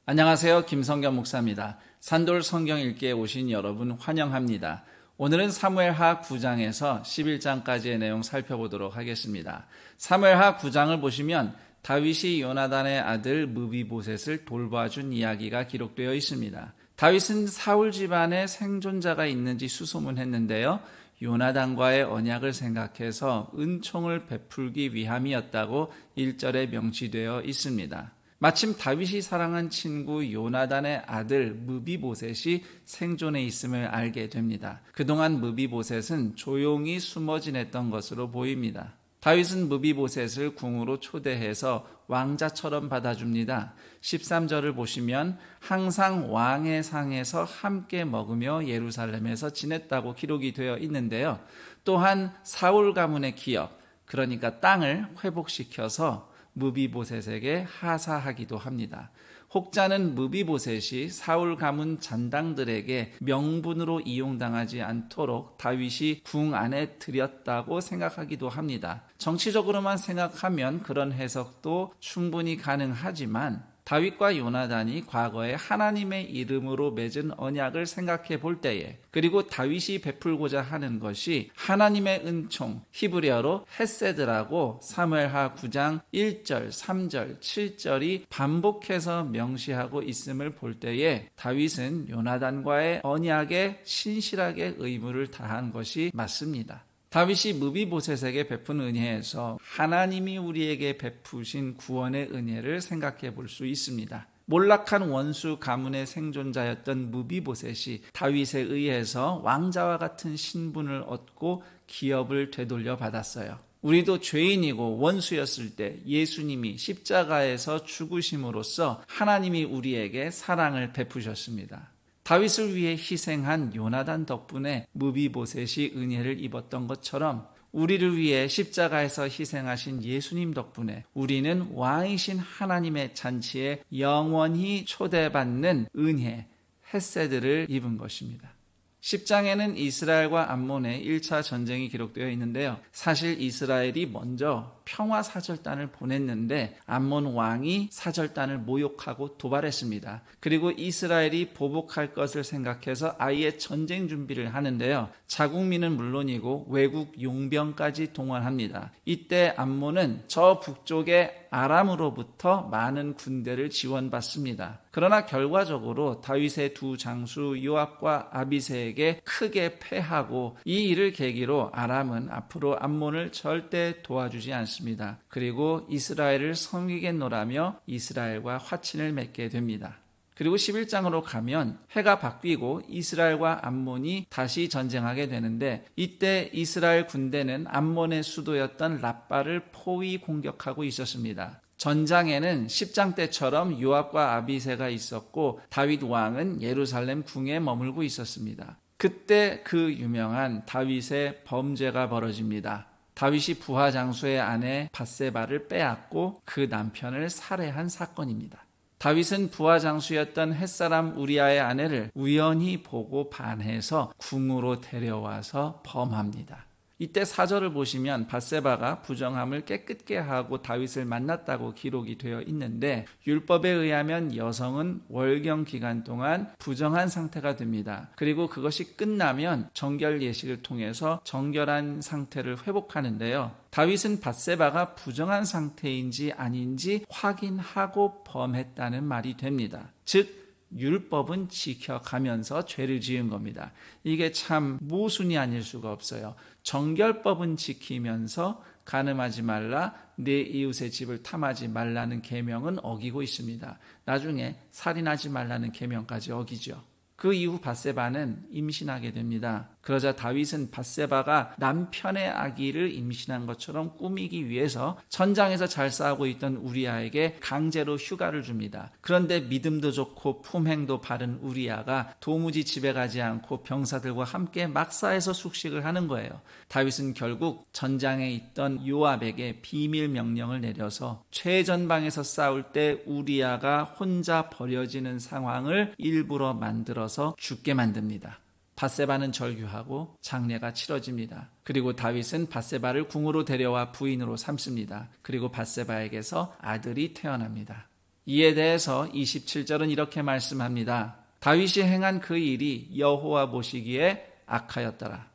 안녕하세요. 김성겸 목사입니다. 산돌 성경 읽기에 오신 여러분 환영합니다. 오늘은 사무엘하 9장에서 11장까지의 내용 살펴보도록 하겠습니다. 사무엘하 9장을 보시면 다윗이 요나단의 아들 무비보셋을 돌봐준 이야기가 기록되어 있습니다. 다윗은 사울 집안에 생존자가 있는지 수소문했는데요. 요나단과의 언약을 생각해서 은총을 베풀기 위함이었다고 1절에 명시되어 있습니다. 마침 다윗이 사랑한 친구 요나단의 아들 무비보셋이 생존해 있음을 알게 됩니다. 그동안 무비보셋은 조용히 숨어 지냈던 것으로 보입니다. 다윗은 무비보셋을 궁으로 초대해서 왕자처럼 받아줍니다. 13절을 보시면 항상 왕의 상에서 함께 먹으며 예루살렘에서 지냈다고 기록이 되어 있는데요. 또한 사울 가문의 기업, 그러니까 땅을 회복시켜서 무비보셋에게 하사하기도 합니다. 혹자는 무비보셋이 사울 가문 잔당들에게 명분으로 이용당하지 않도록 다윗이 궁 안에 들였다고 생각하기도 합니다. 정치적으로만 생각하면 그런 해석도 충분히 가능하지만 다윗과 요나단이 과거에 하나님의 이름으로 맺은 언약을 생각해 볼 때에, 그리고 다윗이 베풀고자 하는 것이 하나님의 은총, 히브리어로 헤세드라고 사무엘하 9장 1절, 3절, 7절이 반복해서 명시하고 있음을 볼 때에 다윗은 요나단과의 언약에 신실하게 의무를 다한 것이 맞습니다. 다윗이 무비보셋에게 베푼 은혜에서 하나님이 우리에게 베푸신 구원의 은혜를 생각해 볼 수 있습니다. 몰락한 원수 가문의 생존자였던 무비보셋이 다윗에 의해서 왕자와 같은 신분을 얻고 기업을 되돌려 받았어요. 우리도 죄인이고 원수였을 때 예수님이 십자가에서 죽으심으로써 하나님이 우리에게 사랑을 베푸셨습니다. 다윗을 위해 희생한 요나단 덕분에 무비보셋이 은혜를 입었던 것처럼 우리를 위해 십자가에서 희생하신 예수님 덕분에 우리는 왕이신 하나님의 잔치에 영원히 초대받는 은혜, 헤세드를 입은 것입니다. 10장에는 이스라엘과 암몬의 1차 전쟁이 기록되어 있는데요. 사실 이스라엘이 먼저 평화사절단을 보냈는데 암몬 왕이 사절단을 모욕하고 도발했습니다. 그리고 이스라엘이 보복할 것을 생각해서 아예 전쟁 준비를 하는데요. 자국민은 물론이고 외국 용병까지 동원합니다. 이때 암몬은 저 북쪽의 아람으로부터 많은 군대를 지원받습니다. 그러나 결과적으로 다윗의 두 장수 요압과 아비새에게 크게 패하고 이 일을 계기로 아람은 앞으로 암몬을 절대 도와주지 않습니다. 그리고 이스라엘을 섬기겠노라며 이스라엘과 화친을 맺게 됩니다. 그리고 11장으로 가면 해가 바뀌고 이스라엘과 암몬이 다시 전쟁하게 되는데 이때 이스라엘 군대는 암몬의 수도였던 랍바를 포위 공격하고 있었습니다. 전장에는 10장 때처럼 요압과 아비새가 있었고 다윗 왕은 예루살렘 궁에 머물고 있었습니다. 그때 그 유명한 다윗의 범죄가 벌어집니다. 다윗이 부하 장수의 아내 밧세바를 빼앗고 그 남편을 살해한 사건입니다. 다윗은 부하 장수였던 햇사람 우리아의 아내를 우연히 보고 반해서 궁으로 데려와서 범합니다. 이때 4절을 보시면 밧세바가 부정함을 깨끗게 하고 다윗을 만났다고 기록이 되어 있는데 율법에 의하면 여성은 월경 기간 동안 부정한 상태가 됩니다. 그리고 그것이 끝나면 정결 예식을 통해서 정결한 상태를 회복하는데요. 다윗은 밧세바가 부정한 상태인지 아닌지 확인하고 범했다는 말이 됩니다. 즉 율법은 지켜가면서 죄를 지은 겁니다. 이게 참 모순이 아닐 수가 없어요. 정결법은 지키면서 간음하지 말라, 내 이웃의 집을 탐하지 말라는 계명은 어기고 있습니다. 나중에 살인하지 말라는 계명까지 어기죠. 그 이후 밧세바는 임신하게 됩니다. 그러자 다윗은 밧세바가 남편의 아기를 임신한 것처럼 꾸미기 위해서 전장에서 잘 싸우고 있던 우리아에게 강제로 휴가를 줍니다. 그런데 믿음도 좋고 품행도 바른 우리아가 도무지 집에 가지 않고 병사들과 함께 막사에서 숙식을 하는 거예요. 다윗은 결국 전장에 있던 요압에게 비밀 명령을 내려서 최전방에서 싸울 때 우리아가 혼자 버려지는 상황을 일부러 만들어서 죽게 만듭니다. 밧세바는 절규하고 장례가 치러집니다. 그리고 다윗은 밧세바를 궁으로 데려와 부인으로 삼습니다. 그리고 밧세바에게서 아들이 태어납니다. 이에 대해서 27절은 이렇게 말씀합니다. 다윗이 행한 그 일이 여호와 보시기에 악하였더라.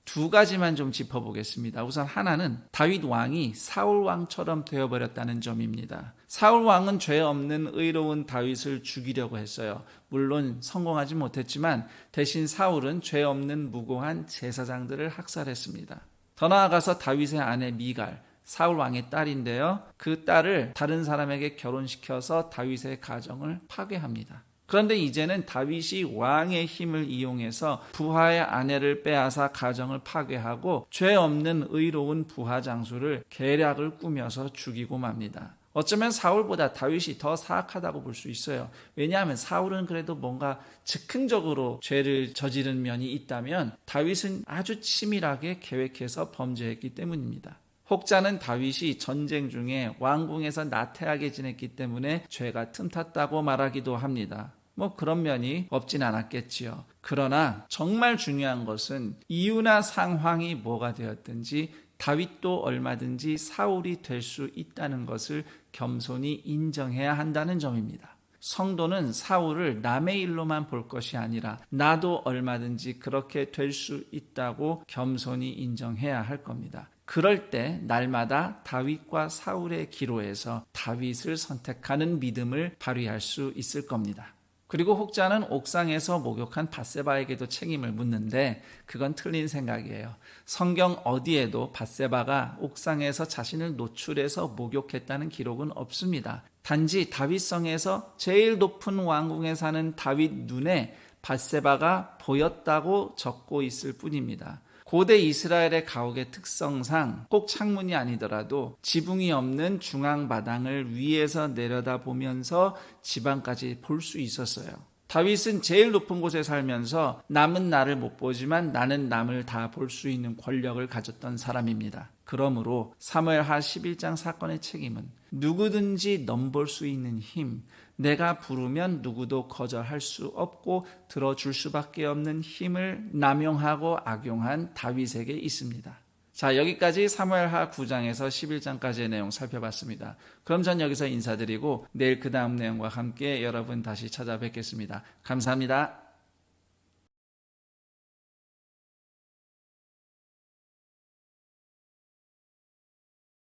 두 가지만 좀 짚어보겠습니다. 우선 하나는 다윗 왕이 사울 왕처럼 되어버렸다는 점입니다. 사울 왕은 죄 없는 의로운 다윗을 죽이려고 했어요. 물론 성공하지 못했지만 대신 사울은 죄 없는 무고한 제사장들을 학살했습니다. 더 나아가서 다윗의 아내 미갈, 사울 왕의 딸인데요. 그 딸을 다른 사람에게 결혼시켜서 다윗의 가정을 파괴합니다. 그런데 이제는 다윗이 왕의 힘을 이용해서 부하의 아내를 빼앗아 가정을 파괴하고 죄 없는 의로운 부하 장수를 계략을 꾸며서 죽이고 맙니다. 어쩌면 사울보다 다윗이 더 사악하다고 볼 수 있어요. 왜냐하면 사울은 그래도 뭔가 즉흥적으로 죄를 저지른 면이 있다면 다윗은 아주 치밀하게 계획해서 범죄했기 때문입니다. 혹자는 다윗이 전쟁 중에 왕궁에서 나태하게 지냈기 때문에 죄가 틈탔다고 말하기도 합니다. 그런 면이 없진 않았겠지요. 그러나 정말 중요한 것은 이유나 상황이 뭐가 되었든지 다윗도 얼마든지 사울이 될 수 있다는 것을 겸손히 인정해야 한다는 점입니다. 성도는 사울을 남의 일로만 볼 것이 아니라 나도 얼마든지 그렇게 될 수 있다고 겸손히 인정해야 할 겁니다. 그럴 때 날마다 다윗과 사울의 기로에서 다윗을 선택하는 믿음을 발휘할 수 있을 겁니다. 그리고 혹자는 옥상에서 목욕한 밧세바에게도 책임을 묻는데 그건 틀린 생각이에요. 성경 어디에도 밧세바가 옥상에서 자신을 노출해서 목욕했다는 기록은 없습니다. 단지 다윗성에서 제일 높은 왕궁에 사는 다윗 눈에 밧세바가 보였다고 적고 있을 뿐입니다. 고대 이스라엘의 가옥의 특성상 꼭 창문이 아니더라도 지붕이 없는 중앙마당을 위에서 내려다보면서 지방까지 볼 수 있었어요. 다윗은 제일 높은 곳에 살면서 남은 나를 못 보지만 나는 남을 다 볼 수 있는 권력을 가졌던 사람입니다. 그러므로 사무엘하 11장 사건의 책임은 누구든지 넘볼 수 있는 힘, 내가 부르면 누구도 거절할 수 없고 들어줄 수밖에 없는 힘을 남용하고 악용한 다윗에게 있습니다. 자, 여기까지 사무엘하 9장에서 11장까지의 내용 살펴봤습니다. 그럼 전 여기서 인사드리고 내일 그 다음 내용과 함께 여러분 다시 찾아뵙겠습니다. 감사합니다.